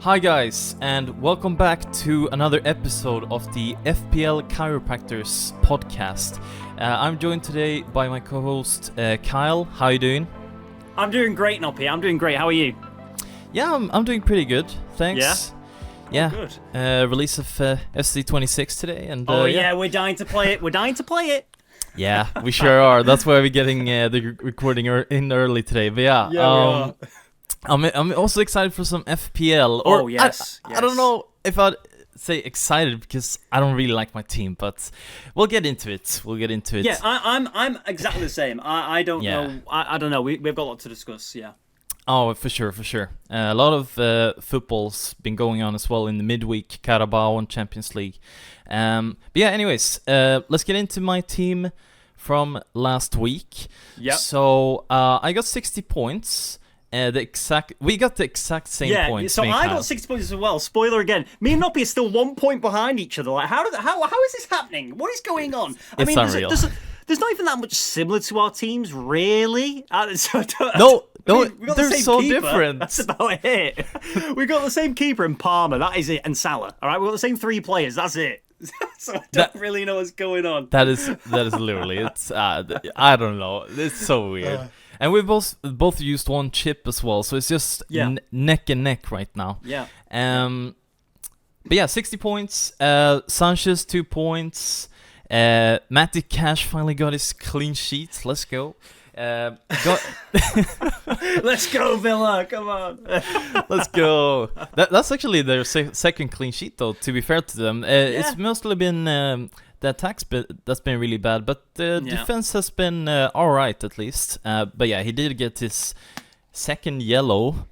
Hi guys, and welcome back to another episode of the FPL Chiropractors podcast. I'm joined today by my co-host Kyle. How are you doing? I'm doing great, Noppy. I'm doing great. How are you? Yeah, I'm doing pretty good. Thanks. Yeah. Yeah. Good. Release of SC26 today, and yeah, we're dying to play it. Yeah, we sure are. That's why we're getting the recording in early today. But yeah, we are. I'm also excited for some FPL. Yes. I don't know if I'd say excited because I don't really like my team, but we'll get into it. Yeah, I'm exactly the same. I don't know. I don't know. We've got a lot to discuss. Yeah. Oh, for sure. A lot of football's been going on as well in the midweek, Carabao and Champions League. But yeah, anyways, let's get into my team from last week. Yeah. So I got 60 points. We got the exact same points. So I got 60 points as well. Spoiler again. Me and Noppy are still 1 point behind each other. Like, how is this happening? What is going on? It's unreal. There's not even that much similar to our teams, really. No, they're so different. That's about it. We got the same keeper in Palmer. That is it, and Salah. All right, we got the same 3 players. That's it. So I don't really know what's going on. That is literally. It's I don't know. It's so weird. And we both used one chip as well, so it's just neck and neck right now. Yeah. But yeah, 60 points. Sanchez 2 points. Matty Cash finally got his clean sheet. Let's go. Let's go, Villa. Come on. Let's go. That's actually their second clean sheet, though. To be fair to them, it's mostly been the attacks, that's been really bad, but the defense has been all right at least. But yeah, he did get his second yellow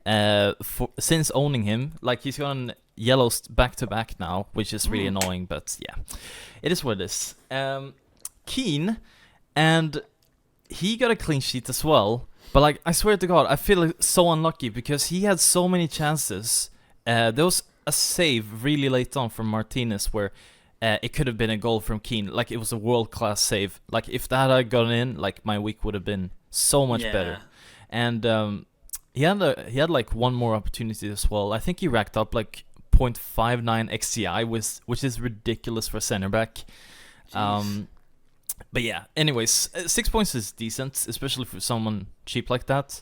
since owning him. Like, he's gone yellows back to back now, which is really annoying. But yeah, it is what it is. Keane, and he got a clean sheet as well. But like, I swear to God, I feel so unlucky because he had so many chances. There was a save really late on from Martinez where it could have been a goal from Keane. Like, it was a world-class save. Like, if that had gone in, like, my week would have been so much better. And he had like one more opportunity as well. I think he racked up like 0.59 XGI, which is ridiculous for a center back. But yeah, anyways, 6 points is decent, especially for someone cheap like that.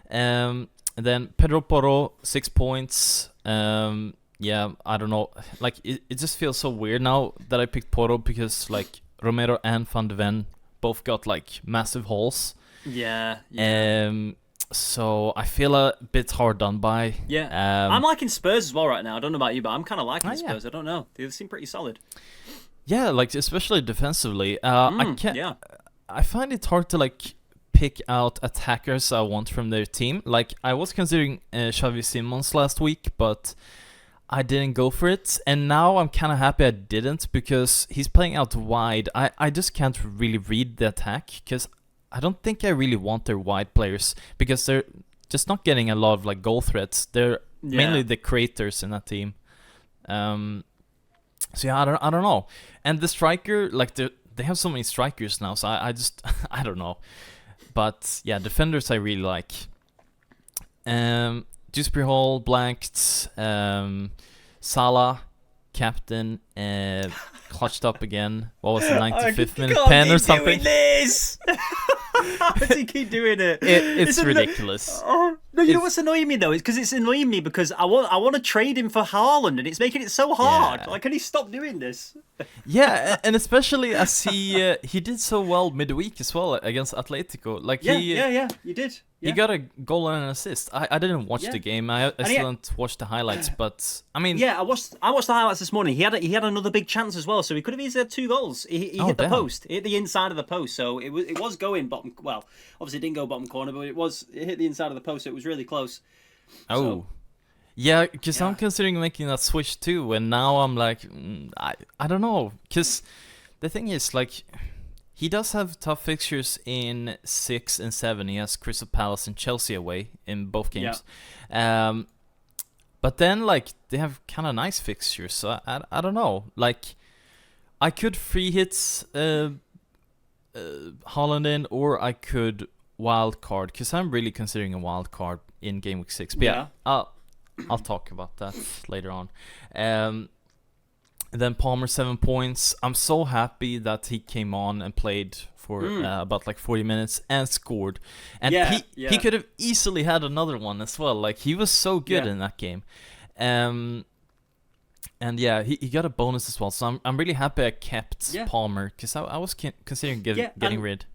And then Pedro Porro, 6 points. Yeah, I don't know. Like, it just feels so weird now that I picked Porro because, like, Romero and Van de Ven both got, like, massive hauls. Yeah. So I feel a bit hard done by. Yeah. I'm liking Spurs as well right now. I don't know about you, but I'm kind of liking Spurs. I don't know. They seem pretty solid. Yeah, like, especially defensively. I find it hard to, like, pick out attackers I want from their team. Like, I was considering Xavi Simons last week, but I didn't go for it, and now I'm kind of happy I didn't because he's playing out wide. I just can't really read the attack because I don't think I really want their wide players because they're just not getting a lot of like goal threats. They're mainly the creators in that team. So yeah, I don't know. And the striker, like they have so many strikers now, so I just I don't know. But yeah, defenders I really like. Dewsbury Hall blanked, Salah, captain, clutched up again. What was the 95th minute pen or something? Doing this? How does he keep doing it? It's ridiculous. No, you know what's annoying me though? It's annoying me because I want to trade him for Haaland, and it's making it so hard. Like, can he stop doing this? Yeah, and especially as he did so well midweek as well against Atletico. Like you did. He got a goal and an assist. I didn't watch the game. I still haven't watched the highlights, but I mean, I watched the highlights this morning. He had another big chance as well, so he could have easily had 2 goals. He hit the post, hit the inside of the post, so it was going bottom. Well, obviously it didn't go bottom corner, but it hit the inside of the post, so it was really close. Oh. So, yeah, because I'm considering making that switch too, and now I'm like, I don't know, because the thing is, like, he does have tough fixtures in 6 and 7. He has Crystal Palace and Chelsea away in both games. Yeah. But then, like, they have kind of nice fixtures, so I don't know. Like, I could free hit Haaland in, or I could wild card, because I'm really considering a wild card in Game Week 6. But yeah, I'll talk about that later on. Then Palmer 7 points. I'm so happy that he came on and played for about like 40 minutes and scored. And he could have easily had another one as well. Like he was so good in that game. And yeah, he got a bonus as well. So I'm really happy I kept Palmer, because I was considering getting rid.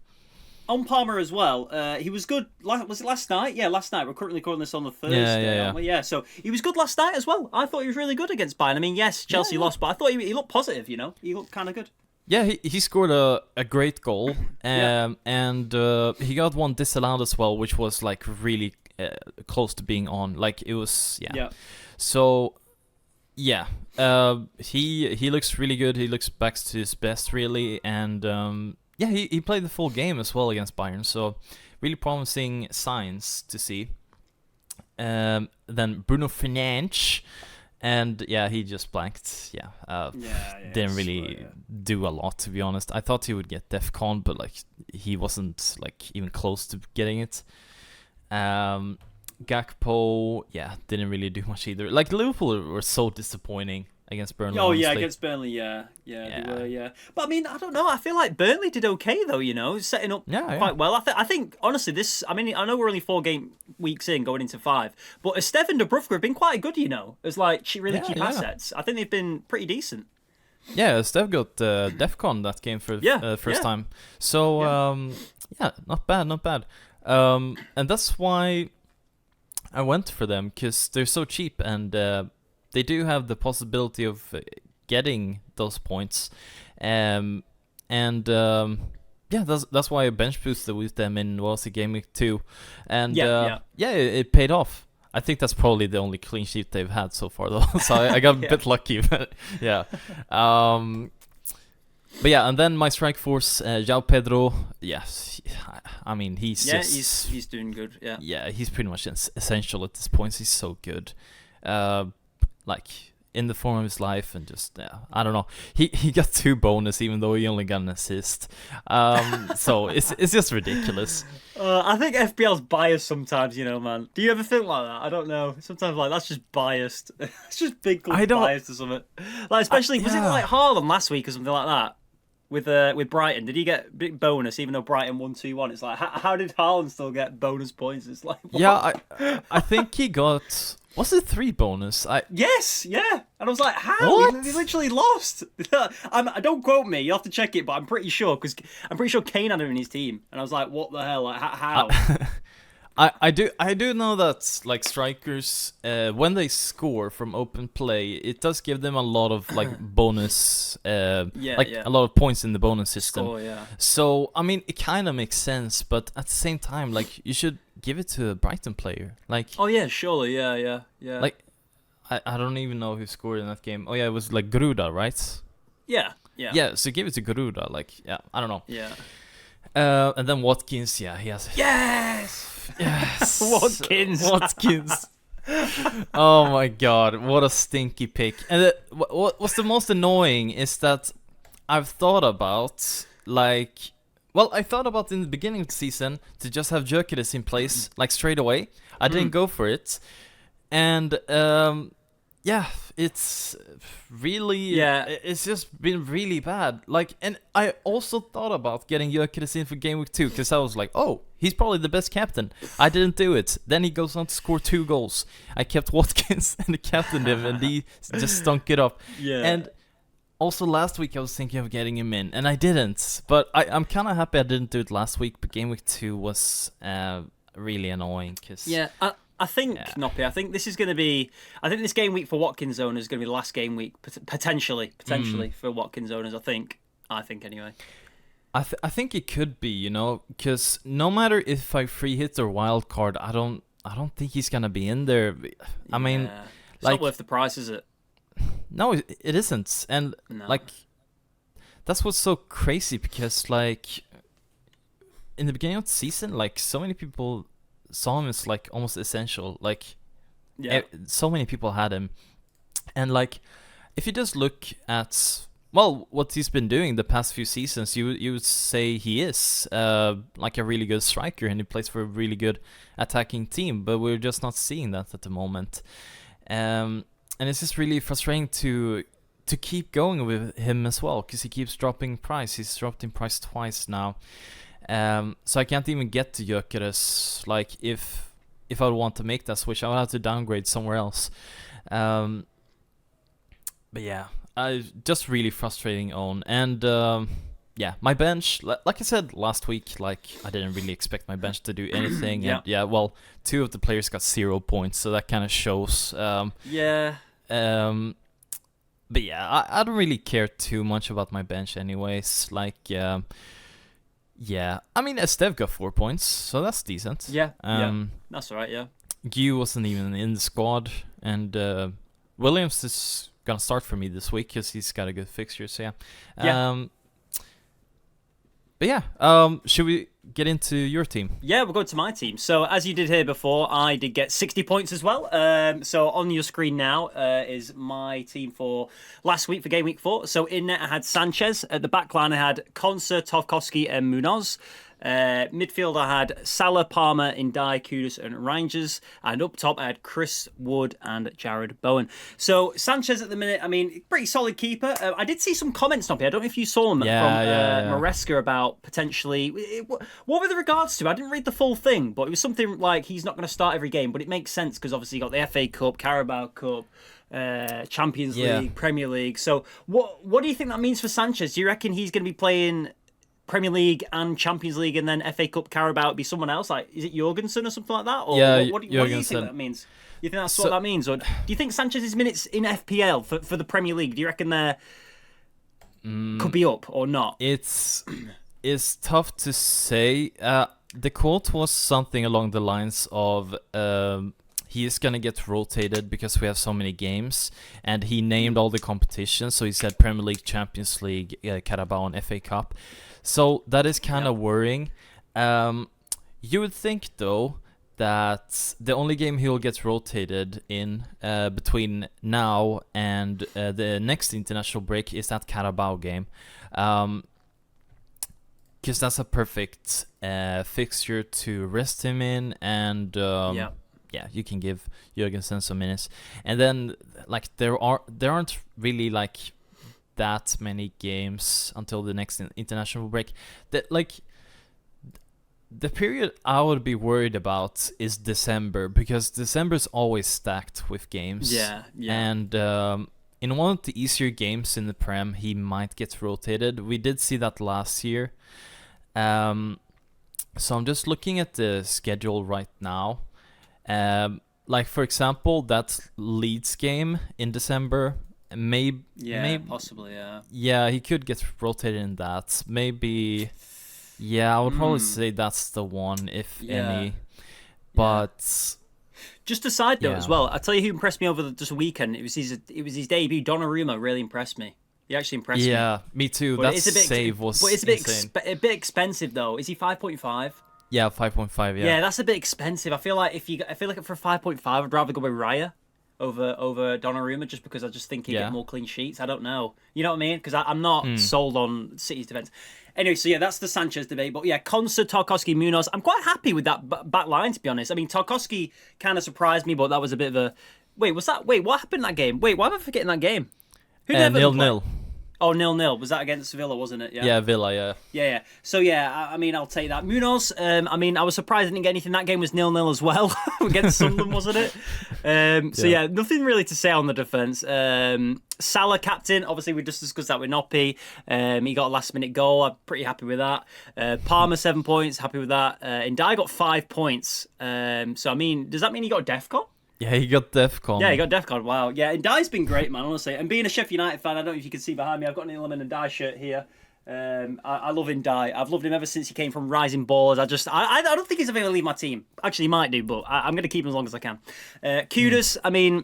On Palmer as well, he was good. Was it last night? Yeah, last night. We're currently recording this on the Thursday, aren't we? Yeah, so he was good last night as well. I thought he was really good against Bayern. I mean, yes, Chelsea lost, but I thought he looked positive, you know? He looked kind of good. Yeah, he scored a great goal, and he got one disallowed as well, which was like really close to being on. Like it was, So, yeah, he looks really good. He looks back to his best, really, and yeah, he played the full game as well against Bayern, so really promising signs to see. Then Bruno Fernandes, and yeah, he just blanked. Didn't really do a lot, to be honest. I thought he would get DEFCON, but like he wasn't like even close to getting it. Gakpo, didn't really do much either. Like Liverpool were so disappointing against Burnley. Oh, honestly. Against Burnley, they were. But I mean, I don't know. I feel like Burnley did okay though. You know, setting up quite well. I think honestly, this. I mean, I know we're only 4 game weeks in, going into 5, but Esteve and Dubravka have been quite good. You know, as like really cheap assets. I think they've been pretty decent. Yeah, Esteve got DEFCON that game for the first time. So not bad. And that's why I went for them, because they're so cheap, and they do have the possibility of getting those points, that's why I bench boosted with them in Game Week 2, and it paid off. I think that's probably the only clean sheet they've had so far, though. So I got a bit lucky, but and then my strike force, João Pedro. Yes, I mean he's doing good. Yeah, he's pretty much essential at this point. He's so good. Like in the form of his life, and just I don't know. He got 2 bonus even though he only got an assist. So it's just ridiculous. I think FPL's biased sometimes, you know, man. Do you ever think like that? I don't know. Sometimes like that's just biased. It's just big biased or something. Like especially was it like Haaland last week or something like that? With Brighton, did he get big bonus even though Brighton won 2-1? It's like how did Haaland still get bonus points? It's like what? Yeah, I think he got. Was it 3 bonus? Yes, yeah. And I was like, how? He literally lost. Don't quote me. You have to check it, but I'm pretty sure, because I'm pretty sure Kane had him in his team. And I was like, what the hell? Like, how? I do know that like strikers, when they score from open play, it does give them a lot of like bonus, a lot of points in the bonus system. Score, So I mean, it kind of makes sense, but at the same time, like you should give it to a Brighton player. Like surely, yeah. Like I don't even know who scored in that game. Oh yeah, it was like Garuda, right? Yeah. So give it to Garuda. Like I don't know. Yeah. And then Watkins, he has. Yes. Watkins. Oh my god, what a stinky pick. And what's the most annoying is that I've thought about I thought about in the beginning of the season to just have Gyökeres in place like straight away. I didn't go for it, and it's really it's just been really bad. Like, and I also thought about getting Gyökeres in for Game Week 2 because I was like, oh, he's probably the best captain. I didn't do it. Then he goes on to score 2 goals. I kept Watkins and captained him, and he just stunk it up. Yeah. And also last week I was thinking of getting him in, and I didn't. But I'm kind of happy I didn't do it last week. But Game Week 2 was really annoying. I think, Noppy, I think this is going to be... I think this game week for Watkins owners is going to be the last game week, potentially for Watkins owners, I think anyway. I think it could be, you know, because no matter if I free hit or wild card, I don't think he's going to be in there. I mean... It's not worth the price, is it? No, it isn't. And, that's what's so crazy, because, like, in the beginning of the season, like, so many people... saw him as like almost essential. Like, so many people had him, and like, if you just look at what he's been doing the past few seasons, you would say he is like a really good striker, and he plays for a really good attacking team. But we're just not seeing that at the moment. And it's just really frustrating to keep going with him as well, because he keeps dropping price. He's dropped in price twice now. So I can't even get to Gyökeres. Like, if I would want to make that switch, I would have to downgrade somewhere else. But yeah, just really frustrating on. And yeah, my bench, like I said last week, like, I didn't really expect my bench to do anything. Yeah. And yeah, well, 2 of the players got 0 points, so that kind of shows. Yeah. But yeah, I don't really care too much about my bench anyways. Like, yeah, I mean, Estev got 4 points, so that's decent. Yeah, that's all right, yeah. Gu wasn't even in the squad, and Williams is gonna start for me this week because he's got a good fixture, so yeah. But yeah, should we get into your team? Yeah, we'll go to my team. So, as you did hear before, I did get 60 points as well. So, on your screen now is my team for last week for Game Week 4. So, in net, I had Sanchez. At the back line, I had Konsa, Tarkowski, and Munoz. Midfield, I had Salah, Palmer, Ndai, Kudus, and Rangers. And up top, I had Chris Wood and Jared Bowen. So, Sanchez at the minute, I mean, pretty solid keeper. I did see some comments, Noppy. I don't know if you saw them from Maresca about potentially... What were the regards to? I didn't read the full thing, but it was something like he's not going to start every game, but it makes sense because obviously you got the FA Cup, Carabao Cup, Champions League, Premier League. So, what do you think that means for Sanchez? Do you reckon he's going to be playing Premier League and Champions League and then FA Cup, Carabao, it'd be someone else? Like, is it Jorgensen or something like that? Or what do you think that means? You think that's what that means? Or do you think Sanchez's minutes in FPL for the Premier League, do you reckon they're could be up or not? It's tough to say. The quote was something along the lines of he is going to get rotated because we have so many games, and he named all the competitions. So he said Premier League, Champions League, Carabao, and FA Cup. So that is kind of worrying. You would think, though, that the only game he'll get rotated in between now and the next international break is that Carabao game. Because that's a perfect fixture to rest him in, and yeah, you can give Jorgensen some minutes. And then, like, there aren't really like that many games until the next international break. That, like, the period I would be worried about is December, because December's always stacked with games. Yeah. And in one of the easier games in the Prem, he might get rotated. We did see that last year. So I'm just looking at the schedule right now. Like, for example, that Leeds game in December, maybe possibly, yeah, he could get rotated in that. Maybe, yeah, I would probably say that's the one, if any. But just a side note as well, I'll tell you who impressed me over this weekend. It was his debut. Donnarumma really impressed me. He actually impressed me. Yeah, me too. That save was insane. A bit expensive though. Is he 5.5? Yeah, 5.5. Yeah, that's a bit expensive. I feel like for 5.5, I'd rather go with Raya over Donnarumma, just because I just think he'd get more clean sheets. I don't know. You know what I mean? Because I'm not sold on City's defense. Anyway, so yeah, that's the Sanchez debate. But yeah, Konsa, Tarkowski, Munoz. I'm quite happy with that back line, to be honest. I mean, Tarkowski kind of surprised me, but that was a bit of a... Wait, what happened in that game? Wait, why am I forgetting that game? Who 0-0. Oh, 0-0. Was that against Villa, wasn't it? Yeah, Villa, yeah. Yeah. So, yeah, I mean, I'll take that. Munoz, I mean, I was surprised I didn't get anything. That game was 0-0 as well against Sunderland, wasn't it? So, yeah, nothing really to say on the defence. Salah, captain. Obviously, we just discussed that with Noppy. He got a last-minute goal. I'm pretty happy with that. Palmer, 7 points. Happy with that. Ndai got 5 points. So, I mean, does that mean he got DEFCON? Yeah, he got DEFCON. Yeah, he got DEFCON. Wow. Yeah, Ndai's been great, man, honestly. And being a Sheffield United fan, I don't know if you can see behind me, I've got an Ilman Ndai shirt here. I love Ndai. I've loved him ever since he came from Rising Ballers. I don't think he's ever going to leave my team. Actually, he might do, but I'm going to keep him as long as I can. Kudus, I mean...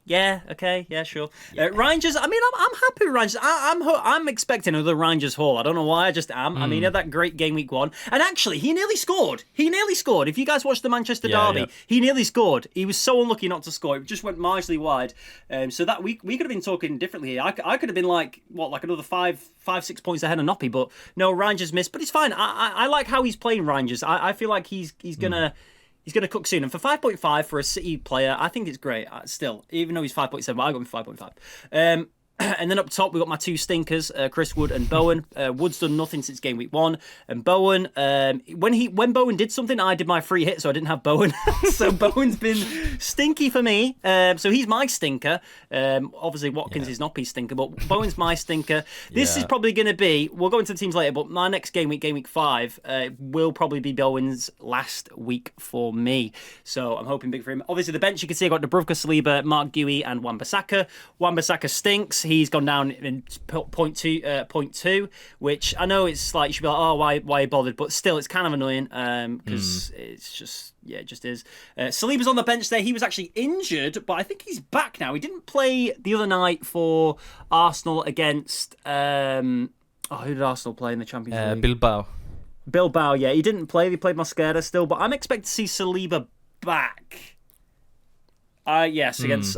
yeah, okay, yeah, sure. Rangers, I mean, I'm happy with Rangers. I'm expecting another Rangers haul. I don't know why, I just am. I mean, he had that great game week 1. And actually, he nearly scored. If you guys watched the Manchester derby, he nearly scored. He was so unlucky not to score. It just went marginally wide. So that we could have been talking differently here. I could have been like another 5-6 points ahead of Noppy, but no, Rangers missed. But it's fine. I like how he's playing Rangers. I feel like he's gonna... He's going to cook soon. And for 5.5 for a City player, I think it's great. Still, even though he's 5.7, but I got him 5.5. And then up top, we've got my two stinkers, Chris Wood and Bowen. Wood's done nothing since game week 1. And Bowen, when Bowen did something, I did my free hit, so I didn't have Bowen. So Bowen's been stinky for me. So he's my stinker. Obviously, Watkins is Noppy's stinker, but Bowen's my stinker. This is probably going to be, we'll go into the teams later, but my next game week 5, will probably be Bowen's last week for me. So I'm hoping big for him. Obviously, the bench, you can see I got Dubravka, Saliba, Mark Guéhi, and Wan-Bissaka. Wan-Bissaka stinks. He's gone down in point two, which I know it's like you should be like, oh, why bothered? But still, it's kind of annoying because it's just, it just is. Saliba's on the bench there. He was actually injured, but I think he's back now. He didn't play the other night for Arsenal against who did Arsenal play in the Champions League? Bilbao, yeah. He didn't play. They played Mosquera still, but I'm expecting to see Saliba back. Yes, against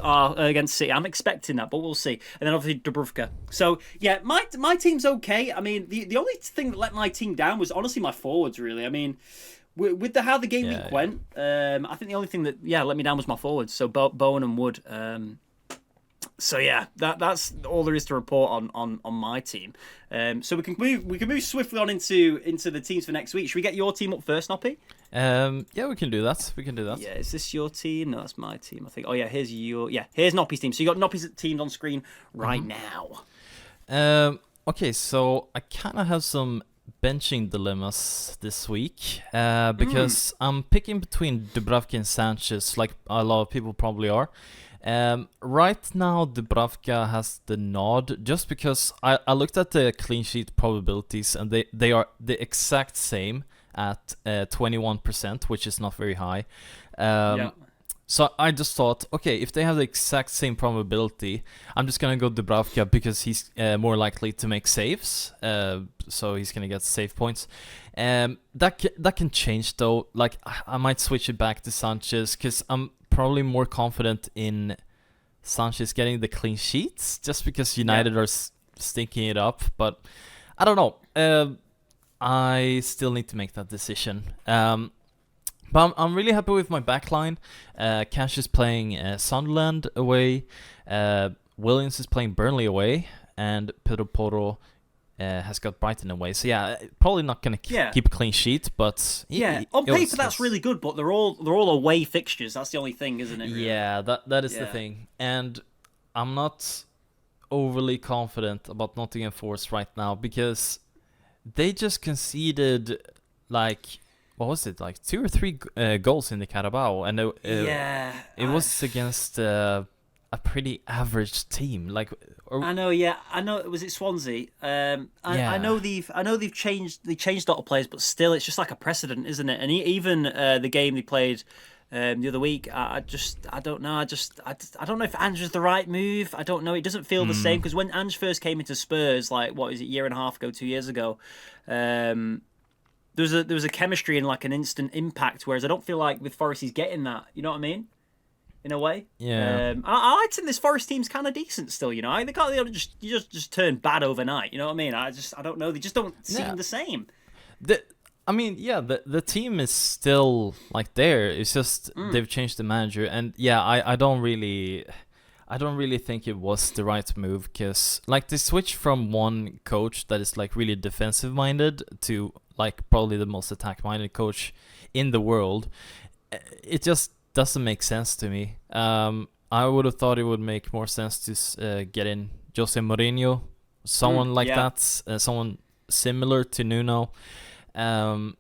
City. I'm expecting that, but we'll see. And then obviously Dubravka. So yeah, my team's okay. I mean, the only thing that let my team down was honestly my forwards. Really, I mean, with how the game week went, I think the only thing that let me down was my forwards. So Bowen and Wood. So yeah, that's all there is to report on my team. So we can move swiftly on into the teams for next week. Should we get your team up first, Noppy? Yeah, we can do that. Yeah, is this your team? No, that's my team, I think. Oh yeah, here's Noppy's team. So you got Noppy's team on screen right now. Okay, so I kind of have some benching dilemmas this week because I'm picking between Dubravka and Sanchez, like a lot of people probably are. Right now, Dubravka has the nod just because I looked at the clean sheet probabilities and they are the exact same at 21%, which is not very high. So I just thought, okay, if they have the exact same probability, I'm just gonna go Dubravka because he's more likely to make saves, so he's gonna get save points. That can change though. Like I might switch it back to Sanchez because I'm probably more confident in Sanchez getting the clean sheets just because United are stinking it up. But I don't know. I still need to make that decision. But I'm really happy with my backline. Cash is playing Sunderland away. Williams is playing Burnley away. And Pedro Porro has got Brighton away. So yeah, probably not going to keep a clean sheet, but on paper that's really good, but they're all away fixtures. That's the only thing, isn't it? Really? Yeah, that is the thing. And I'm not overly confident about Nottingham Forest right now because they just conceded what was it, like 2 or 3 goals in the Carabao, and it was against a pretty average team. I know it was Swansea. I know they've changed a lot of players, but still, it's just like a precedent, isn't it? And even the game they played the other week, I don't know. I don't know if Ange's the right move. I don't know. It doesn't feel the same because when Ange first came into Spurs, like what is it, year and a half ago, 2 years ago, there was a chemistry and like an instant impact. Whereas I don't feel like with Forest he's getting that. You know what I mean? In a way, I think this Forest team's kind of decent still. You know, they can't just turn bad overnight. You know what I mean? I don't know. They just don't seem the same. The team is still like there. It's just they've changed the manager, and I don't really think it was the right move because like they switched from one coach that is like really defensive minded to like probably the most attack minded coach in the world. It just doesn't make sense to me. I would have thought it would make more sense to get in Jose Mourinho, someone like that, someone similar to Nuno. I'm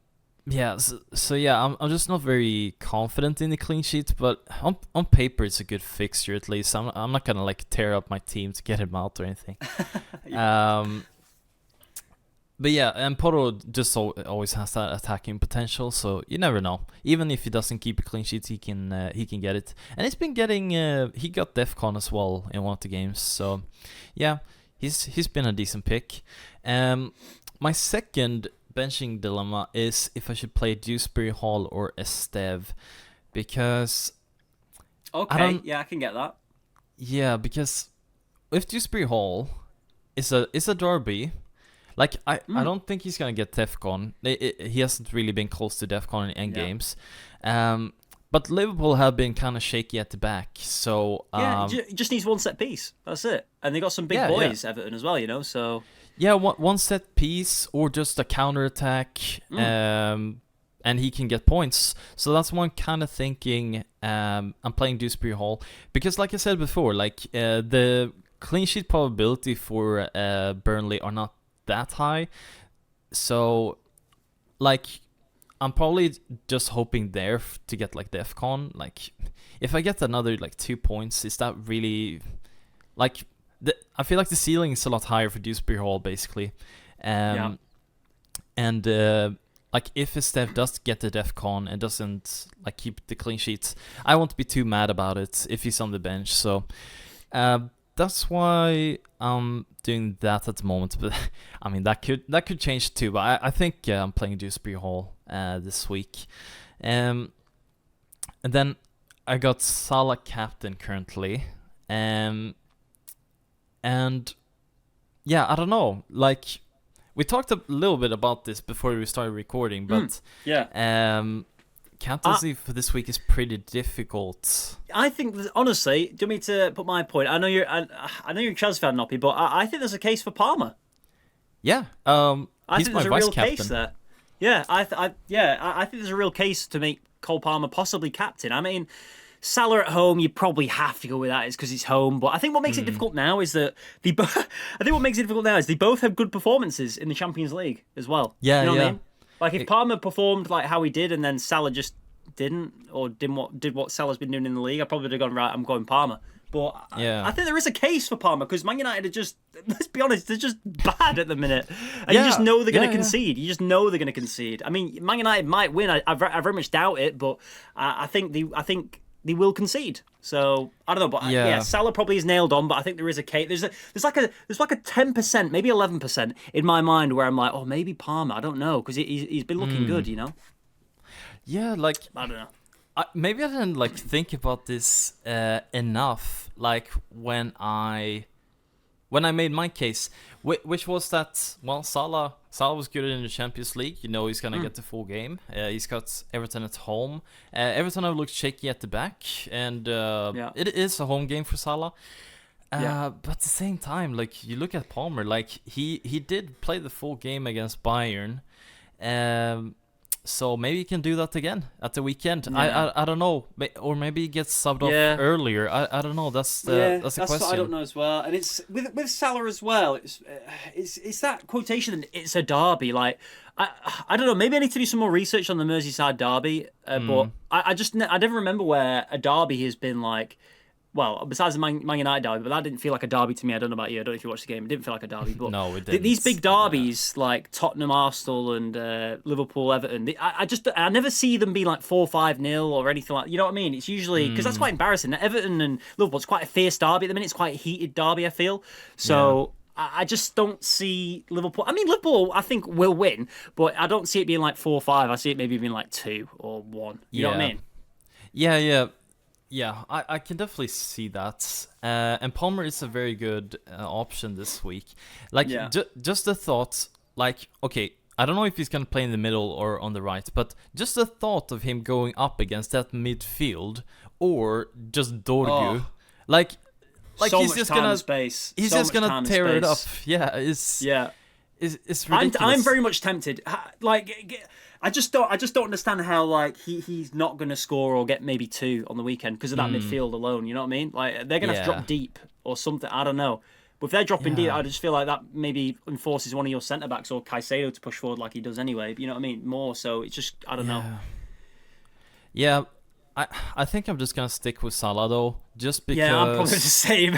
just not very confident in the clean sheet, but on paper it's a good fixture at least. I'm not gonna like tear up my team to get him out or anything. But and Porro just always has that attacking potential, so you never know. Even if he doesn't keep a clean sheet, he can get it. And he's been getting he got DEFCON as well in one of the games, so he's been a decent pick. My second benching dilemma is if I should play Dewsbury Hall or Esteve, because I can get that. Yeah, because if Dewsbury Hall is a derby, Like, I don't think he's gonna get DEFCON. He hasn't really been close to DEFCON in end games. But Liverpool have been kind of shaky at the back, so... he just needs one set piece. That's it. And they got some big boys, Everton, as well, you know, so... Yeah, one set piece, or just a counter-attack, and he can get points. So that's why I'm kind of thinking I'm playing Dewsbury Hall. Because like I said before, like the clean sheet probability for Burnley are not that high. So, like, I'm probably just hoping there to get, like, DEFCON. Like, if I get another, like, 2 points, is that really... Like, I feel like the ceiling is a lot higher for Dewsbury Hall, basically. And, like, if Esteve does get the DEFCON and doesn't, like, keep the clean sheets, I won't be too mad about it if he's on the bench. So, that's why I'm doing that at the moment. But I mean, that could change too. But I think I'm playing Dewsbury Hall this week, and then I got Salah captain currently, and yeah, I don't know. Like, we talked a little bit about this before we started recording, but captaincy for this week is pretty difficult. I think, honestly, do you want me to put my point? I know you're a Chelsea fan, Noppy, but I think there's a case for Palmer. Yeah, I he's think my there's a vice real captain. Case there. Yeah, I think there's a real case to make Cole Palmer possibly captain. I mean, Salah at home, you probably have to go with that, is because it's home. But I think what makes it difficult now is that they both have good performances in the Champions League as well. Yeah, you know what I mean? Like, if Palmer performed like how he did, and then Salah just did what Salah's been doing in the league, I probably would have gone, right, I'm going Palmer. But I think there is a case for Palmer, because Man United are just, let's be honest, they're just bad at the minute. And you just know they're going to concede. You just know they're going to concede. I mean, Man United might win. I very much doubt it, but I think they will concede. So I don't know, but Salah probably is nailed on. But I think there is a case. There's like a 10%, maybe 11% in my mind where I'm like, oh, maybe Palmer. I don't know, because he's been looking good, you know. Yeah, like, I don't know. Maybe I didn't, like, think about this enough. Like, when I made my case, which was that, well, Salah was good in the Champions League. You know, he's gonna get the full game. He's got Everton at home. Everton have looked shaky at the back, and it is a home game for Salah. But at the same time, like, you look at Palmer, like, he did play the full game against Bayern. So maybe he can do that again at the weekend. I don't know, or maybe he gets subbed off earlier. I don't know. That's the question. What I don't know as well. And it's with Salah as well. It's that quotation. It's a derby. Like, I don't know. Maybe I need to do some more research on the Merseyside derby. But I never remember where a derby has been like. Well, besides the Man United derby, but that didn't feel like a derby to me. I don't know about you. I don't know if you watched the game. It didn't feel like a derby. But no, it didn't. These big derbies, like Tottenham, Arsenal, and Liverpool, Everton, I never see them be like 4-5-0 or anything like. You know what I mean? It's usually because that's quite embarrassing. Everton and Liverpool, it's quite a fierce derby at the minute. It's quite a heated derby, I feel. So I just don't see Liverpool. I mean, Liverpool, I think, will win, but I don't see it being like 4-5. I see it maybe being like 2 or 1. You know what I mean? Yeah, I can definitely see that. And Palmer is a very good option this week. Like, just the thought, like, okay, I don't know if he's going to play in the middle or on the right, but just the thought of him going up against that midfield or just Dorgu, like so he's just gonna space. He's just gonna tear it up. Yeah, it's ridiculous. I'm very much tempted. Like, I just don't understand how, like, he's not going to score or get maybe 2 on the weekend because of that midfield alone. You know what I mean? Like, they're going to have to drop deep or something. I don't know. But if they're dropping deep, I just feel like that maybe enforces one of your centre backs or Caicedo to push forward like he does anyway. You know what I mean? More so. It's just, I don't know. Yeah. I think I'm just gonna stick with Salah though, just because. Yeah, I'm probably the same.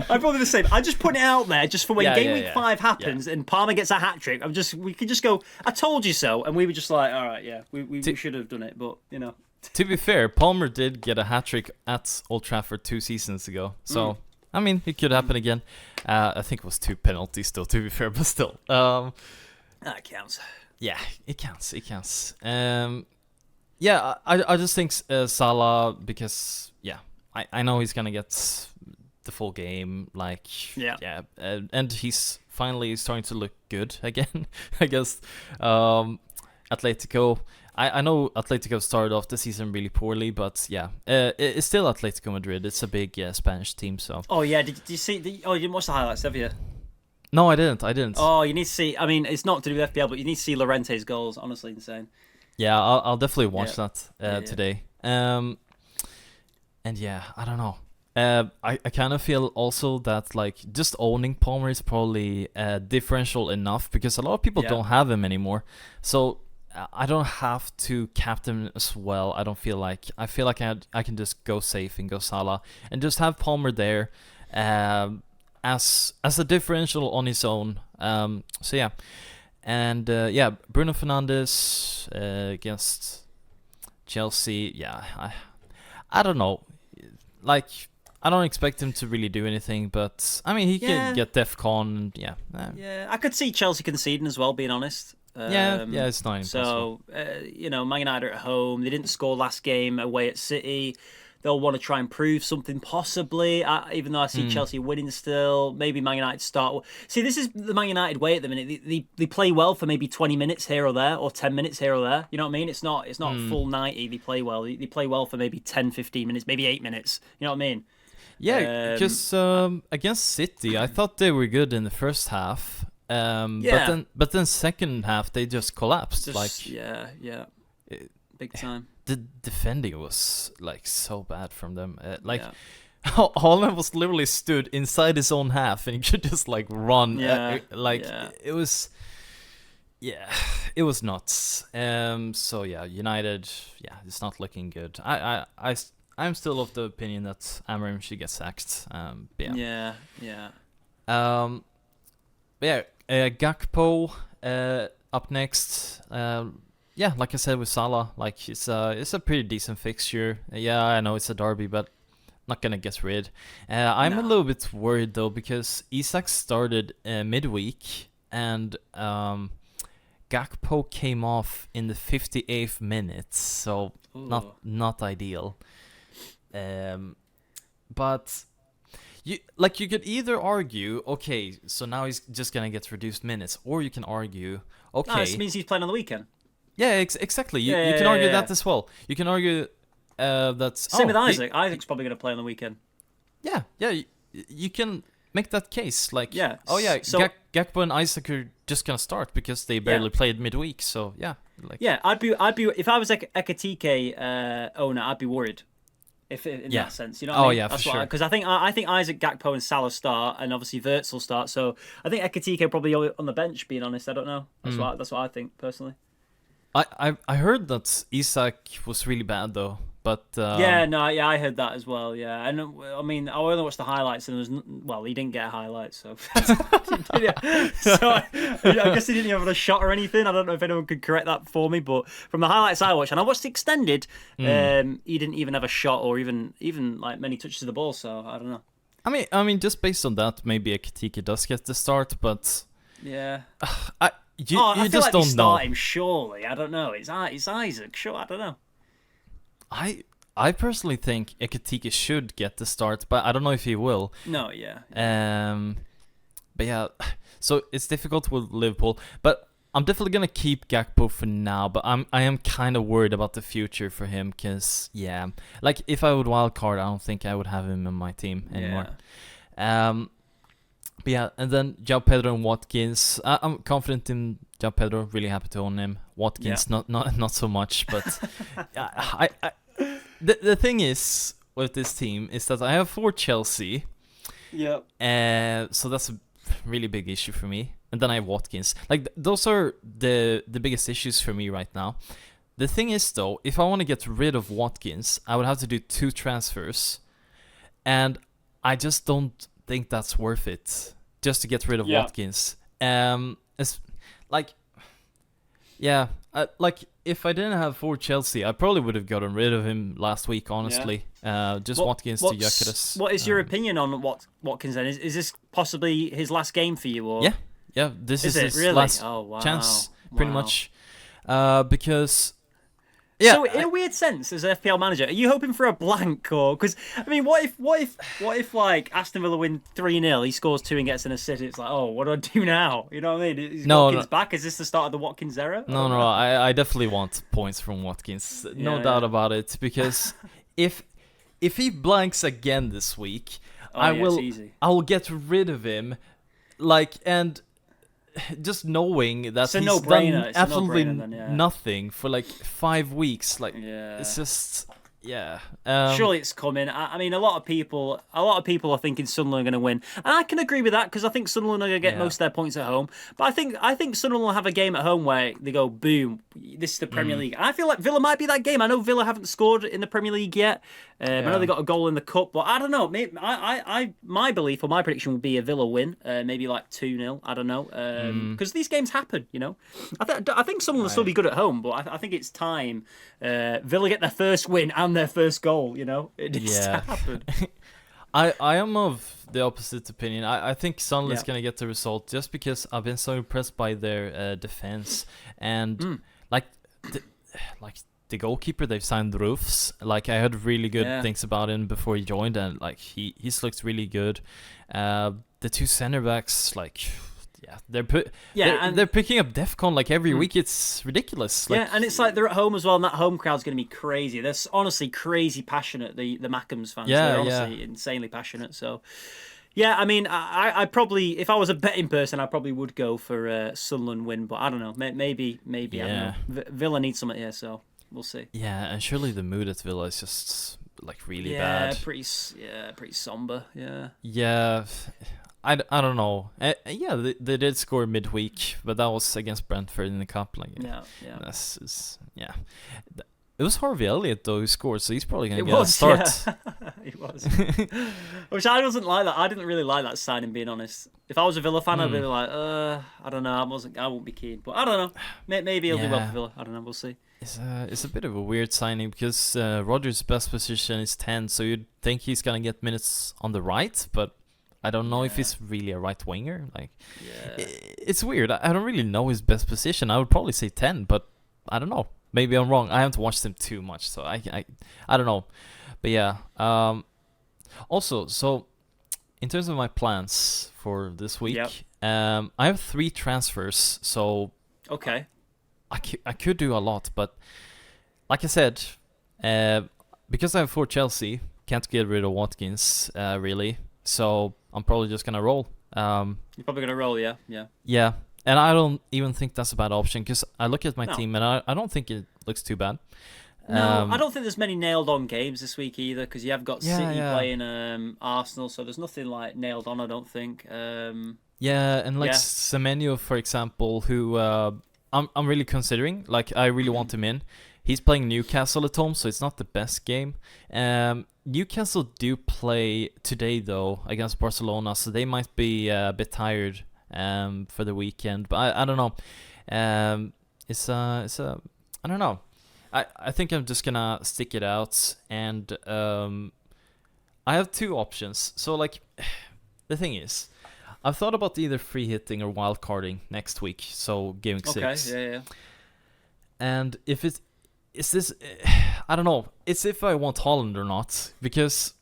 I'm probably the same. I just put it out there just for when game week 5 happens and Palmer gets a hat trick. We could just go, I told you so, and we were just like, all right, we should have done it, but you know. To be fair, Palmer did get a hat trick at Old Trafford 2 seasons ago, so I mean, it could happen again. I think it was 2 penalties still, to be fair, but still. That counts. Yeah, it counts. Yeah, I just think Salah, because I know he's gonna get the full game, like and he's finally starting to look good again. I guess Atletico. I know Atletico started off the season really poorly, but yeah, it's still Atletico Madrid. It's a big Spanish team, so. Oh yeah, did you see? You didn't watch the highlights, have you? No, I didn't. Oh, you need to see. I mean, it's not to do with FPL, but you need to see Llorente's goals. Honestly, insane. Yeah, I'll definitely watch that today. And yeah, I don't know. I kind of feel also that like just owning Palmer is probably differential enough because a lot of people don't have him anymore. So I don't have to captain as well. I feel like I can just go safe and go Salah and just have Palmer there as a differential on his own. So yeah. And Bruno Fernandes against Chelsea. Yeah, I don't know. Like, I don't expect him to really do anything, but I mean, he can get DEFCON. Yeah. I could see Chelsea conceding as well, being honest. It's not impossible. So, Man United are at home. They didn't score last game away at City. They'll want to try and prove something, possibly. Even though I see Chelsea winning still, maybe Man United start. See, this is the Man United way at the minute. They play well for maybe 20 minutes here or there, or 10 minutes here or there. You know what I mean? It's not full 90. They play well. They play well for maybe 10, 15 minutes, maybe 8 minutes. You know what I mean? Yeah, because against City, I thought they were good in the first half. But then second half they just collapsed. Big time. The defending was like so bad from them. Haaland was literally stood inside his own half and he could just like run. It was. Yeah, it was nuts. So yeah, United. Yeah, it's not looking good. I'm still of the opinion that Amorim should get sacked. Gakpo up next. Like I said with Salah, like it's a pretty decent fixture. Yeah, I know it's a derby, but not gonna get rid. I'm a little bit worried though because Isak started midweek and Gakpo came off in the 58th minute, so not ideal. But you could either argue, okay, so now he's just gonna get reduced minutes, or you can argue, okay, no, this means he's playing on the weekend. Yeah, exactly. You can argue that as well. You can argue that's same with Isaac. Isaac's probably gonna play on the weekend. Yeah. You can make that case. Like, so Gakpo and Isaac are just gonna start because they barely played midweek. So I'd be if I was like Ekitike owner, I'd be worried. If in that sense, you know what I mean? Yeah, for sure. Because I think Isaac, Gakpo, and Salah start, and obviously Wirtz will start. So I think Ekitike probably on the bench. Being honest, I don't know. That's what I think personally. I heard that Isak was really bad though, but I heard that as well. Yeah, and I mean, I only watched the highlights, and he didn't get a highlight, so so I guess he didn't have a shot or anything. I don't know if anyone could correct that for me, but from the highlights I watched, and I watched the extended, he didn't even have a shot or even like many touches of the ball. So I don't know. I mean, just based on that, maybe Ekitike does get the start, but yeah, You I feel just like don't they know. start him, surely. I don't know. It's Isaac. Sure, I don't know. I personally think Ekitike should get the start, but I don't know if he will. No, yeah. But yeah, so it's difficult with Liverpool, but I'm definitely gonna keep Gakpo for now. But I am kind of worried about the future for him, cause like if I would wildcard, I don't think I would have him in my team anymore. But yeah, and then João Pedro and Watkins. I'm confident in João Pedro. Really happy to own him. Watkins, not so much. But the thing is with this team is that I have 4 Chelsea. Yep. So that's a really big issue for me. And then I have Watkins. Like those are the biggest issues for me right now. The thing is though, if I want to get rid of Watkins, I would have to do 2 transfers, and I just don't think that's worth it just to get rid of Watkins. It's like, like if I didn't have 4 Chelsea, I probably would have gotten rid of him last week. Honestly, just Watkins to Gyökeres. What is your opinion on Watkins then? Is this possibly his last game for you? Or this is his last chance, pretty much, because Yeah. So in a weird sense, as an FPL manager, are you hoping for a blank or because I mean, what if like Aston Villa win 3-0, he scores 2 and gets an assist? It's like, oh, what do I do now? You know what I mean? Is Watkins back? Is this the start of the Watkins era? No. I definitely want points from Watkins. No doubt about it. Because if he blanks again this week, I will get rid of him. Like and. Just knowing that he's done absolutely nothing for like 5 weeks, like it's just surely it's coming. I mean, a lot of people are thinking Sunderland are going to win, and I can agree with that because I think Sunderland are going to get most of their points at home. But I think Sunderland will have a game at home where they go, boom, this is the Premier League. And I feel like Villa might be that game. I know Villa haven't scored in the Premier League yet. I know they got a goal in the cup, but I don't know. Maybe, my belief or my prediction would be a Villa win, maybe like 2-0. I don't know, because these games happen. You know, I think Sunderland will still be good at home, but I think it's time Villa get their first win and their first goal. You know, it needs to happen. I am of the opposite opinion. I think Sunderland's gonna get the result just because I've been so impressed by their defense and the goalkeeper they've signed, Roofs. Like I heard really good things about him before he joined, and like he's looked really good. The 2 center backs, like. They're picking up DEFCON like every week. It's ridiculous. Like, and it's like they're at home as well, and that home crowd's going to be crazy. They're honestly crazy passionate. The Mackhams fans, they're honestly insanely passionate. So, I mean, I probably, if I was a betting person, I probably would go for Sunderland win. But I don't know. Maybe I don't know. Villa needs something here, so we'll see. Yeah, and surely the mood at Villa is just like really bad. Pretty somber. Yeah. I don't know. They did score midweek, but that was against Brentford in the cup. Like, It was Harvey Elliott though who scored, so he's probably gonna get a start. It was. Which I wasn't like that. I didn't really like that signing, being honest. If I was a Villa fan, I'd be like, I don't know. I won't be keen, but I don't know. Maybe he'll do well for Villa. I don't know. We'll see. It's a bit of a weird signing because Rodgers' best position is 10, so you'd think he's gonna get minutes on the right, but. I don't know if he's really a right winger. Like, it's weird. I don't really know his best position. I would probably say 10, but I don't know. Maybe I'm wrong. I haven't watched him too much, so I don't know. But also, so in terms of my plans for this week, I have 3 transfers. So I could do a lot, but like I said, because I have 4 Chelsea, can't get rid of Watkins really. So I'm probably just gonna roll. You're probably gonna roll, yeah. Yeah, and I don't even think that's a bad option because I look at my team and I don't think it looks too bad. No, I don't think there's many nailed-on games this week either because you have got City playing Arsenal, so there's nothing like nailed on. I don't think. And like Semenyo, for example, who I'm really considering. Like I really want him in. He's playing Newcastle at home, so it's not the best game. Newcastle do play today, though, against Barcelona, so they might be a bit tired for the weekend. But I don't know. I don't know. I think I'm just gonna stick it out, and I have 2 options. So, like, the thing is, I've thought about either free hitting or wild carding next week, so game 6. Okay, And if it's... Is this... I don't know. It's if I want Haaland or not. Because...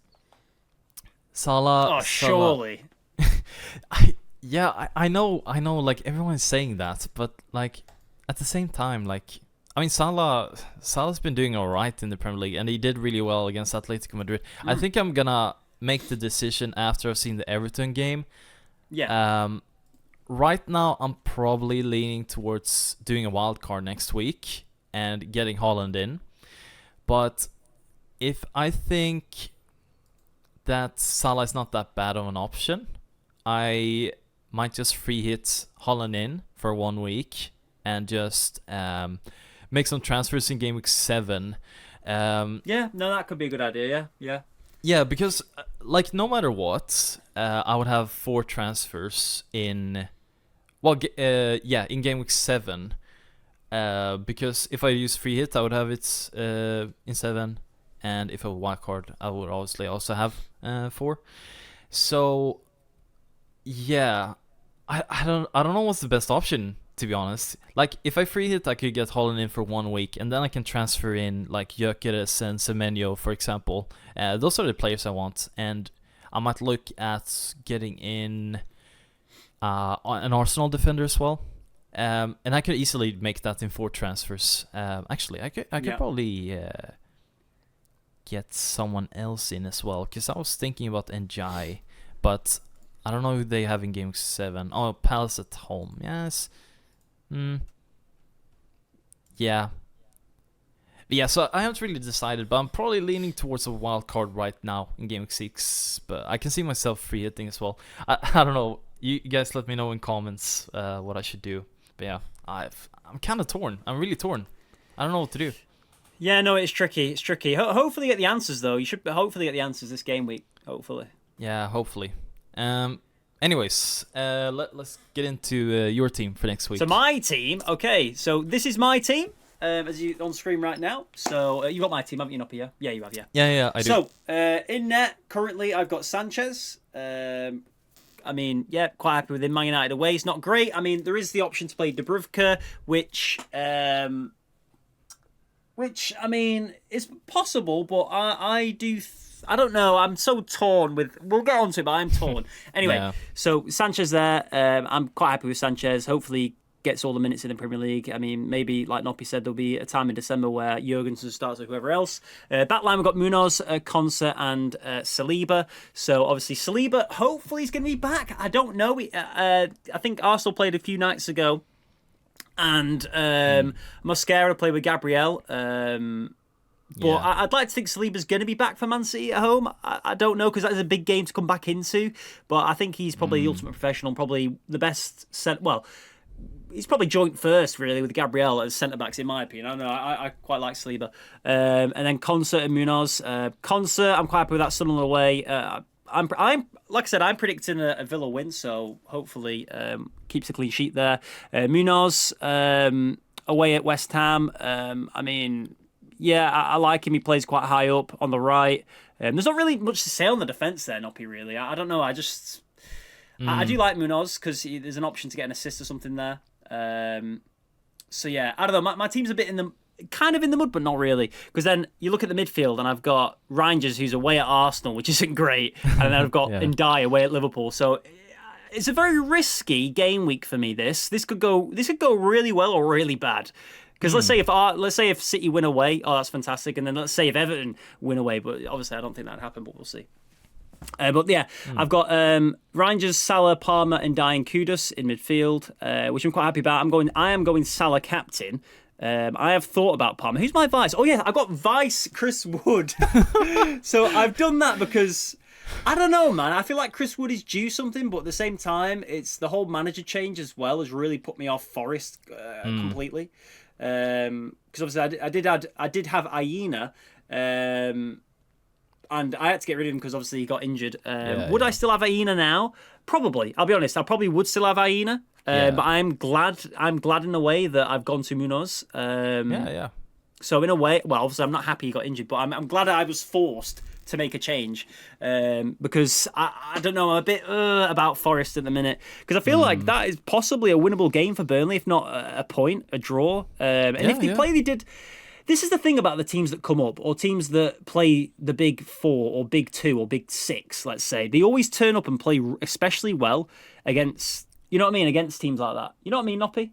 Salah... Oh, surely. I know, like, everyone's saying that. But, like, at the same time, like... I mean, Salah's been doing alright in the Premier League. And he did really well against Atletico Madrid. I think I'm gonna make the decision after I've seen the Everton game. Yeah. Right now, I'm probably leaning towards doing a wild card next week. And getting Haaland in. But if I think that Salah is not that bad of an option, I might just free hit Haaland in for 1 week and just make some transfers in game week 7. That could be a good idea, yeah. Yeah, because like no matter what, I would have 4 transfers in in game week 7. Because if I use free hit, I would have it in 7, and if I wild card, I would obviously also have 4. So, yeah, I don't know what's the best option to be honest. Like, if I free hit, I could get Haaland in for 1 week, and then I can transfer in, like, Gyökeres and Semenyo, for example. Those are the players I want, and I might look at getting in an Arsenal defender as well. And I could easily make that in 4 transfers. Actually, I could probably get someone else in as well, because I was thinking about Njai, but I don't know who they have in game 7. Oh, Palace at home. Yes. Yeah. Yeah, so I haven't really decided, but I'm probably leaning towards a wild card right now in game 6, but I can see myself free hitting as well. I don't know. You guys let me know in comments what I should do. But yeah, I'm kind of torn. I'm really torn. I don't know what to do. Yeah, no, it's tricky. It's tricky. Hopefully get the answers, though. You should hopefully get the answers this game week. Hopefully. Yeah, hopefully. Anyways, let's get into your team for next week. So my team, okay. So this is my team, as you on screen right now. So you got my team, haven't you, Noppy? Yeah, you have. Yeah. Yeah, I do. So in net currently, I've got Sanchez. I mean, yeah, quite happy with him. Man United away, it's not great. I mean, there is the option to play Dubravka, which I mean, is possible, but I don't know. I'm so torn with. We'll get on to it, but I'm torn. Anyway, So Sanchez there. I'm quite happy with Sanchez. Hopefully gets all the minutes in the Premier League. I mean, maybe, like Noppy said, there'll be a time in December where Jurgensen starts with whoever else. Backline, we've got Munoz, Konsa, and Saliba. So, obviously, Saliba, hopefully he's going to be back. I don't know. I think Arsenal played a few nights ago. And Mosquera played with Gabriel. But I'd like to think Saliba's going to be back for Man City at home. I don't know, because that is a big game to come back into. But I think he's probably the ultimate professional, probably the best he's probably joint first, really, with Gabriel as centre-backs, in my opinion. I don't know, I quite like Saliba. And then Konsa and Munoz. Konsa, I'm quite happy with that. Sun on the way. I'm like I said, I'm predicting a Villa win, so hopefully keeps a clean sheet there. Munoz, away at West Ham. I mean, yeah, I like him. He plays quite high up on the right. There's not really much to say on the defence there, Noppy, really. I don't know, I do like Munoz, because there's an option to get an assist or something there. So yeah, I don't know. My team's a bit kind of in the mud, but not really. Because then you look at the midfield, and I've got Rangers, who's away at Arsenal, which isn't great, and then I've got Ndiaye away at Liverpool. So it's a very risky game week for me. This could go really well or really bad. Because let's say if City win away, oh, that's fantastic, and then let's say if Everton win away, but obviously I don't think that'd happen, but we'll see. But yeah, I've got Rangers, Salah, Palmer, and Ndiaye Kudus in midfield, which I'm quite happy about. I am going Salah captain. I have thought about Palmer. Who's my vice? Oh yeah, I got vice Chris Wood. So I've done that because I don't know, man. I feel like Chris Wood is due something, but at the same time, it's the whole manager change as well has really put me off Forest completely. Because obviously I did have Aina. And I had to get rid of him because obviously he got injured. Would I still have Aina now? Probably. I'll be honest. I probably would still have Aina. But I'm glad in a way that I've gone to Munoz. So in a way, well, obviously I'm not happy he got injured, but I'm glad I was forced to make a change because I don't know, I'm a bit about Forest at the minute because I feel like that is possibly a winnable game for Burnley, if not a draw. And if they play, they did. This is the thing about the teams that come up, or teams that play the big 4 or big 2 or big 6, let's say. They always turn up and play especially well against, you know what I mean, against teams like that. You know what I mean, Noppy?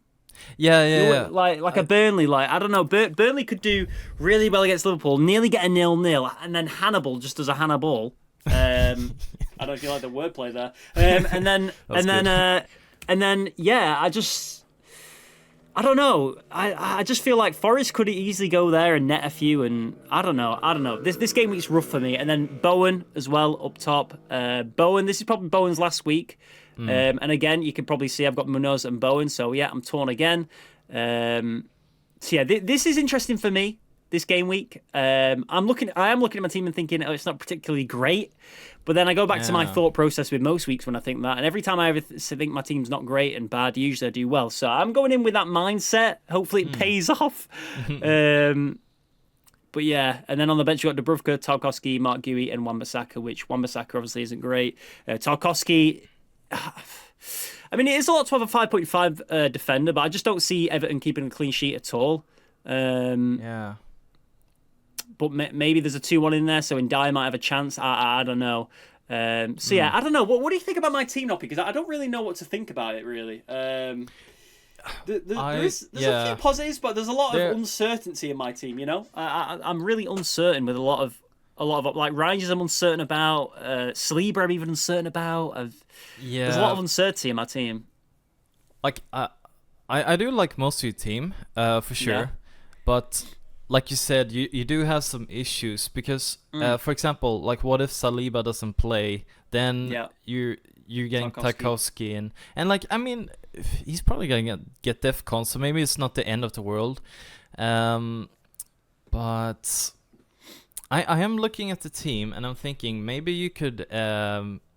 Yeah. Like a Burnley, I don't know. Burnley could do really well against Liverpool, nearly get a 0-0, and then Hannibal just does a Hannibal. I don't know if you like the wordplay there. And then, I don't know. I just feel like Forest could easily go there and net a few, and I don't know. This game week's rough for me. And then Bowen as well up top. Bowen, this is probably Bowen's last week. And again, you can probably see I've got Munoz and Bowen, so yeah, I'm torn again. This is interesting for me, this game week. I am looking at my team and thinking, oh, it's not particularly great. But then I go back to my thought process with most weeks when I think that. And every time I ever think my team's not great and bad, usually I do well. So I'm going in with that mindset. Hopefully it pays off. But yeah, and then on the bench, you've got Dubravka, Tarkowski, Mark Guehi, and Wan-Bissaka, which Wan-Bissaka obviously isn't great. Tarkowski, I mean, it is a lot to have a 5.5 defender, but I just don't see Everton keeping a clean sheet at all. Yeah. But maybe there's a 2-1 in there, so Ndiaye might have a chance. I don't know. So yeah, I don't know. What do you think about my team, Noppy? Because I don't really know what to think about it, really. There's a few positives, but there's a lot of uncertainty in my team. You know, I'm really uncertain with a lot of like Rangers. I'm uncertain about. Saliba, I'm even uncertain about. There's a lot of uncertainty in my team. Like I do like most of your team, for sure, but like you said, you do have some issues because, for example, like what if Saliba doesn't play? Then you're getting Tarkowski in, and like I mean, he's probably gonna get DEFCON, so maybe it's not the end of the world. But I am looking at the team and I'm thinking maybe you could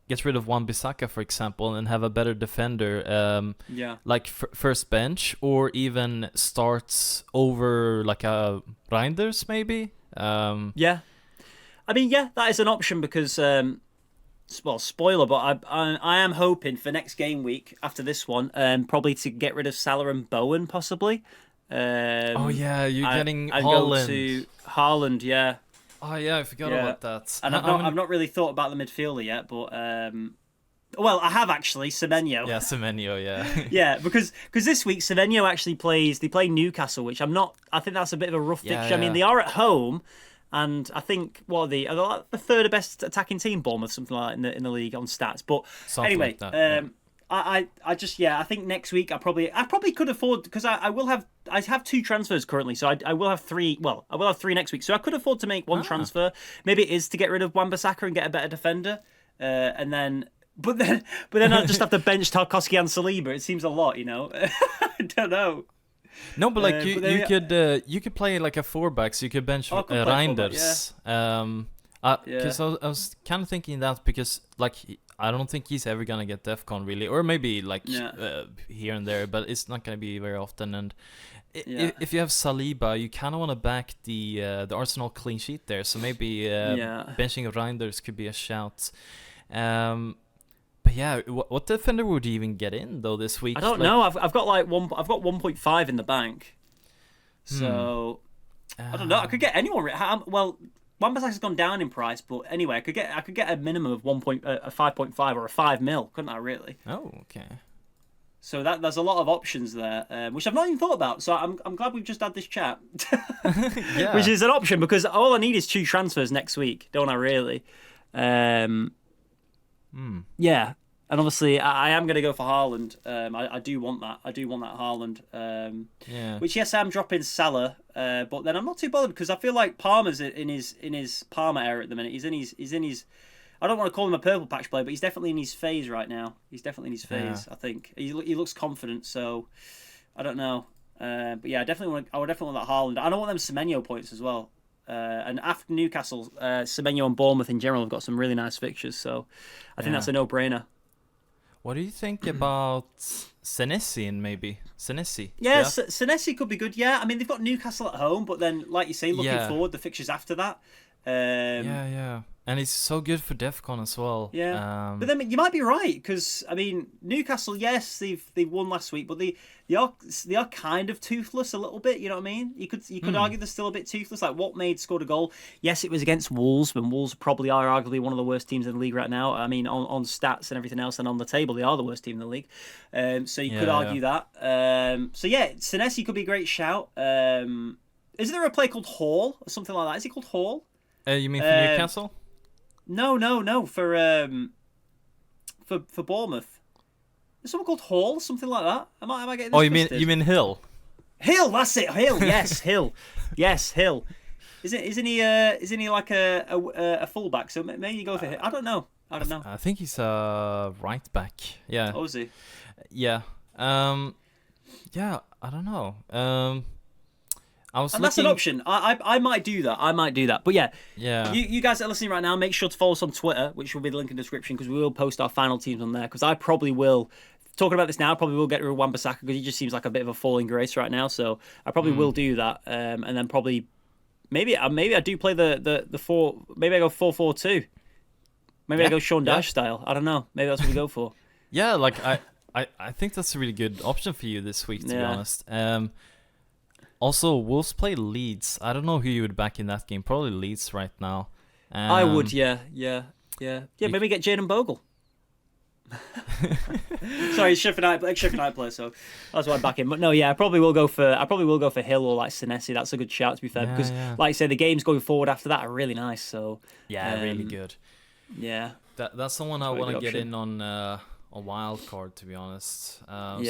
get rid of Wan-Bissaka, for example, and have a better defender, like first bench, or even starts over like a Reinders, maybe. Yeah, I mean, that is an option because, well, spoiler, but I am hoping for next game week after this one, probably to get rid of Salah and Bowen, possibly. You're getting I'd Haaland. go to Haaland, yeah. Oh yeah, I forgot about that. And I've not really thought about the midfielder yet, but well, I have actually Semenyo. Yeah, Semenyo, yeah. Yeah, because this week Semenyo actually plays. They play Newcastle, which I think that's a bit of a rough fixture. I mean, they are at home, and I think are they like the third best attacking team, Bournemouth, something like that in the league on stats. But something anyway, like that, I think next week I probably could afford, because I have 2 transfers currently, so I will have 3. Well, I will have 3 next week, so I could afford to make 1 transfer. Maybe it is to get rid of Wan-Bissaka and get a better defender, and then. But then I'll just have to bench Tarkowski and Saliba. It seems a lot, you know. I don't know. No, but like you could play like a 4-back, so you could bench Reinders. Because I was kind of thinking that because like I don't think he's ever gonna get DEFCON really, or maybe like here and there, but it's not gonna be very often. And if you have Saliba, you kind of want to back the Arsenal clean sheet there, so maybe benching Reinders could be a shout. But yeah, what defender would you even get in though this week? I don't know. I've got 1.5 in the bank, so I don't know. I could get anyone. Well, Wan-Bissaka's gone down in price, but anyway, I could get a minimum of 5.5 or a 5 mil, couldn't I? Really? Oh, okay. So there's a lot of options there, which I've not even thought about. So I'm glad we've just had this chat, which is an option because all I need is 2 transfers next week, don't I? Really? Yeah, and obviously I am going to go for Haaland. I do want that. I do want that Haaland. Which yes, I'm dropping Salah, but then I'm not too bothered because I feel like Palmer's in his Palmer era at the minute. He's in his. I don't want to call him a purple patch player, but he's definitely in his phase right now. He's definitely in his phase. I think he looks confident. So I don't know. But yeah, I would definitely want that Haaland. I don't want them Semenyo points as well. And after Newcastle, Semenyo and Bournemouth in general have got some really nice fixtures, so I think that's a no-brainer. What do you think about Senesi and maybe Senesi? Yeah, Senesi could be good. Yeah, I mean they've got Newcastle at home, but then like you say, looking forward, the fixtures after that. And he's so good for DEFCON as well. Yeah, but then you might be right because I mean Newcastle, yes, they've won last week, but they are kind of toothless a little bit. You know what I mean? You could argue they're still a bit toothless. Like Watmaid scored a goal. Yes, it was against Wolves, when Wolves probably are arguably one of the worst teams in the league right now. I mean, on stats and everything else, and on the table, they are the worst team in the league. So you could argue that. So yeah, Senesi could be a great shout. Is there a player called Hall or something like that? Is he called Hall? You mean for Newcastle? No. For Bournemouth. There's someone called Hall, something like that. Am I getting this twisted? You mean Hill? Hill, that's it. Hill, yes, Hill, yes, Hill. Isn't he like a fullback? So maybe you go for Hill. I don't know. I think he's a right back. Yeah. Oh, is he? Yeah. Yeah. I don't know. That's an option. I might do that. But yeah. You guys that are listening right now, make sure to follow us on Twitter, which will be the link in the description, because we will post our final teams on there. Because I probably will. Talking about this now, I probably will get rid of Wan-Bissaka because he just seems like a bit of a falling grace right now. So I probably will do that, and then probably maybe I do play the 4. Maybe I go 4-4-2. Maybe I go Sean Dyche style. I don't know. Maybe that's what we go for. Yeah, like I think that's a really good option for you this week, to be honest. Also, Wolves play Leeds. I don't know who you would back in that game. Probably Leeds right now. I would, yeah. Maybe get Jaden Bogle. Sorry, Sheffield player, so that's why I back him. But no, yeah, I probably will go for Hill or like Senesi. That's a good shout, to be fair, because like I say, the games going forward after that are really nice. So really good. Yeah, that's someone I want to get in on a wild card, to be honest. He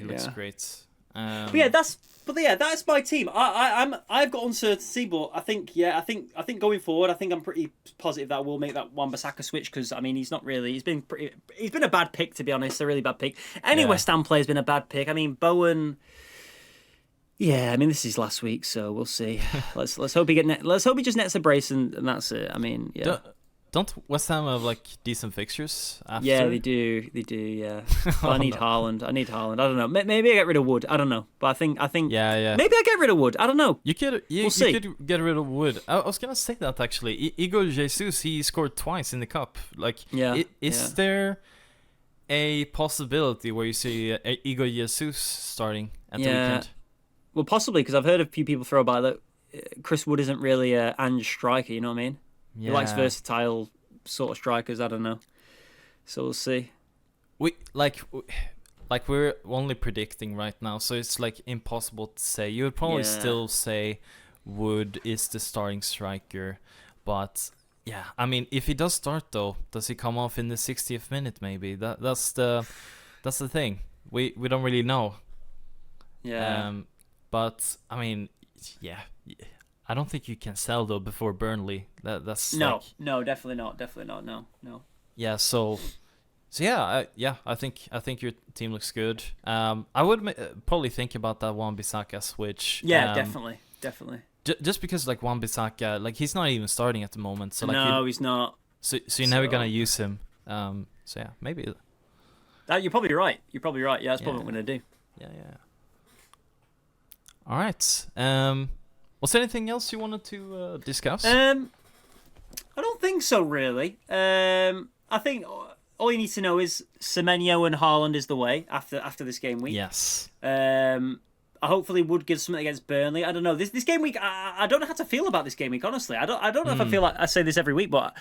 looks great. That's my team. I've got uncertainty, but I think going forward, I think I'm pretty positive that we'll make that Wan-Bissaka switch, because I mean he's been a bad pick, to be honest, a really bad pick. Any West Ham player's been a bad pick. I mean Bowen. Yeah, I mean this is last week, so we'll see. Let's hope he just nets a brace and that's it. I mean, yeah. Don't West Ham have like decent fixtures after? Yeah, they do. Yeah. But I need Haaland. I don't know. Maybe I get rid of Wood. I don't know. But I think. Yeah. Maybe I get rid of Wood. I don't know. You could get rid of Wood. I was gonna say that actually. Igor Jesus, he scored twice in the cup. Like, is there a possibility where you see Igor Jesus starting at the weekend? Well, possibly, because I've heard a few people throw by that Chris Wood isn't really a Ange striker. You know what I mean? Yeah. He likes versatile sort of strikers. I don't know. So we'll see. We're only predicting right now, so it's like impossible to say. You would probably still say Wood is the starting striker, but yeah, I mean, if he does start though, does he come off in the 60th minute? Maybe that's the thing. We don't really know. Yeah. But I mean, yeah. I don't think you can sell though before Burnley. That's no, definitely not. No. Yeah. So I think your team looks good. I would probably think about that Wan-Bissaka switch. Yeah, definitely. Just because like Wan-Bissaka, like he's not even starting at the moment. So like no, he's not. So you're never gonna use him. So yeah, maybe. You're probably right. Yeah, that's probably what I'm gonna do. Yeah. All right. Was there anything else you wanted to discuss? I don't think so, really. I think all you need to know is Semenyo and Haaland is the way after this game week. Yes. I hopefully would give something against Burnley. I don't know. This game week, I don't know how to feel about this game week, honestly. I don't know if I feel like I say this every week, but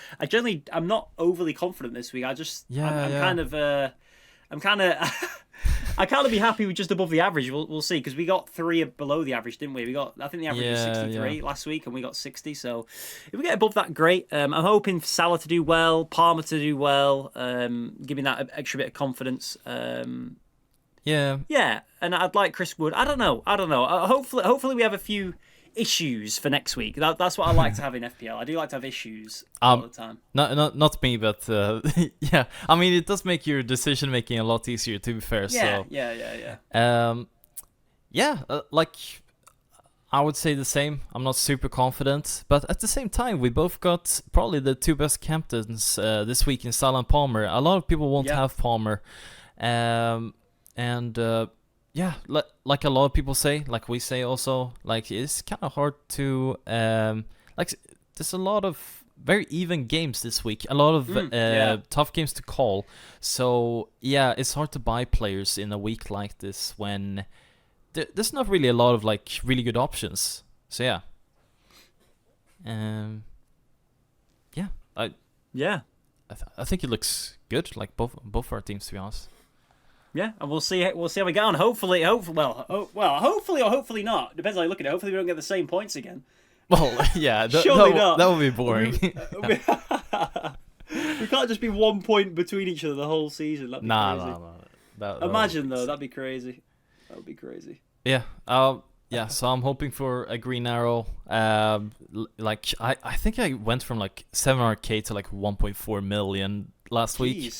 I'm not overly confident this week. I can't be happy with just above the average. We'll see, because we got 3 below the average, didn't we? I think the average was 63 last week, and we got 60. So if we get above that, great. I'm hoping for Salah to do well, Palmer to do well, giving that extra bit of confidence. Yeah, and I'd like Chris Wood. I don't know. Hopefully we have a few issues for next week. That's what I like to have in FPL. I do like to have issues all the time. Not me, but yeah. I mean, it does make your decision making a lot easier, to be fair. Like I would say the same. I'm not super confident, but at the same time, we both got probably the 2 best captains this week in Salah and Palmer. A lot of people won't have Palmer, yeah, like a lot of people say, like we say also, like it's kind of hard to like. There's a lot of very even games this week, a lot of tough games to call. So yeah, it's hard to buy players in a week like this when there's not really a lot of like really good options. So yeah, I think it looks good, like both our teams, to be honest. Yeah, and we'll see how we get on. Hopefully or hopefully not. Depends how you look at it. Hopefully we don't get the same points again. Well, yeah, surely not. That would be boring. We can't just be 1 point between each other the whole season. That'd be crazy. No. Imagine though, that'd be crazy. That would be crazy. Yeah. Yeah. So I'm hoping for a green arrow. Like I think I went from like 700k to like 1.4 million last week.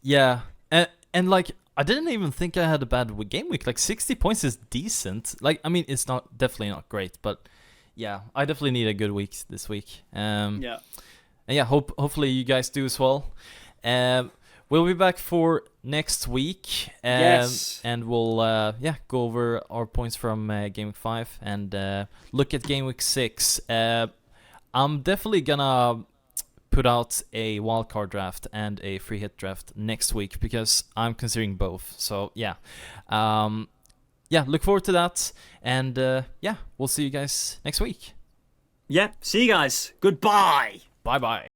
Yeah, and like. I didn't even think I had a bad game week. Like 60 points is decent. Like, I mean, it's definitely not great, but yeah, I definitely need a good week this week. And yeah, hopefully you guys do as well. We'll be back for next week. Yes. And we'll go over our points from game week 5 and look at game week 6. I'm definitely gonna put out a wildcard draft and a free hit draft next week, because I'm considering both. So yeah, look forward to that, and we'll see you guys next week. Yeah, see you guys. Goodbye. Bye bye.